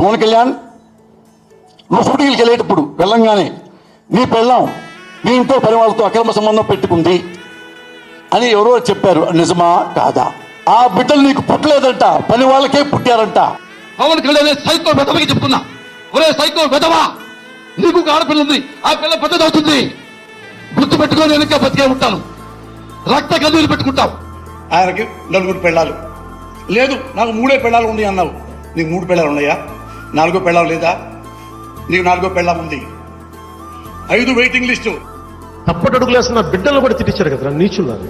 పవన్ కళ్యాణ్ నువ్వు షూటింగ్కి వెళ్ళేటప్పుడు వెళ్ళంగానే నీ పెళ్ళాం మీ ఇంట్లో పని వాళ్ళతో అక్రమ సంబంధం పెట్టుకుంది అని ఎవరో చెప్పారు, నిజమా కాదా? ఆ బిడ్డలు నీకు పుట్టలేదంట, పని వాళ్ళకే పుట్టారంట. పవన్ కళ్యాణ్ సైకో వెధవకి చెప్తున్నా, ఒరే సైకో వెధవా, నీకు ఒక ఆడపిల్ల ఉంది, ఆ పిల్ల పెద్దదవుతుంది, గుర్తు పెట్టుకొని నేను ఇంకా బతికే ఉంటాను, రక్త కన్నీరు పెట్టుకుంటావు. ఆయనకి 4 పెళ్ళాలు లేదు, నాకు 3 పెళ్ళాలు ఉన్నాయి అన్నావు. నీకు 3 పెళ్ళాలు ఉన్నాయా? 4 పెళ్ళాలు లేదా? నీకు 4 పెళ్ళాం ఉంది. 5 వెయిటింగ్ లిస్టు. తప్పటడుగులేస్తున్న బిడ్డలు కూడా తిట్టించారు కదరా నీచున్నారు.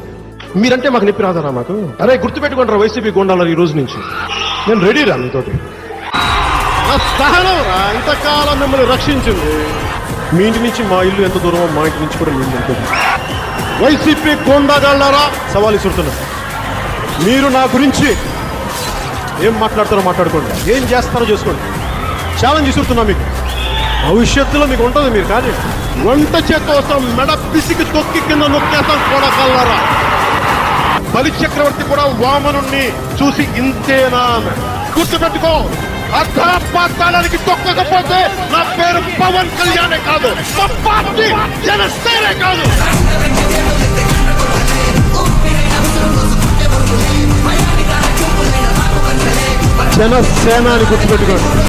మీరంటే మాకు నొప్పి రాదారా మాకు? అరే గుర్తుపెట్టుకుంటారా వైసీపీ గోండాలు ఈ రోజు నుంచి నేను రెడీ రా మీతోటి. నా సహనం రా ఇంతకాలం మిమ్మల్ని రక్షించింది. మీ ఇంటి నుంచి మా ఇల్లు ఎంత దూరమో మా ఇంటి నుంచి కూడా మీ ఇల్లు ఉంటుంది. వైసీపీ గోండాగాళ్ళారా సవాల్ ఇస్తున్నారు. మీరు నా గురించి ఏం మాట్లాడతారో మాట్లాడుకోండి, ఏం చేస్తారో చేసుకోండి. ఛాలెంజ్ ఇస్తున్నా మీకు. భవిష్యత్తులో మీకు ఉంటుంది, మీరు కానీ వంట చేత వస్తాం, మెడ పిసికి తొక్కి కింద నొక్కేస్తాం కొడకల్లారా. బలి చక్రవర్తి కూడా వామనుణ్ణి చూసి ఇంతేనా గుర్తుపెట్టుకో. అర్ధపాతాళానికి తొక్కకపోతే నా పేరు పవన్ కళ్యాణే కాదు, మా పార్టీ జనసేనే కాదు. జనసేన అని గుర్తుపెట్టుకోండి.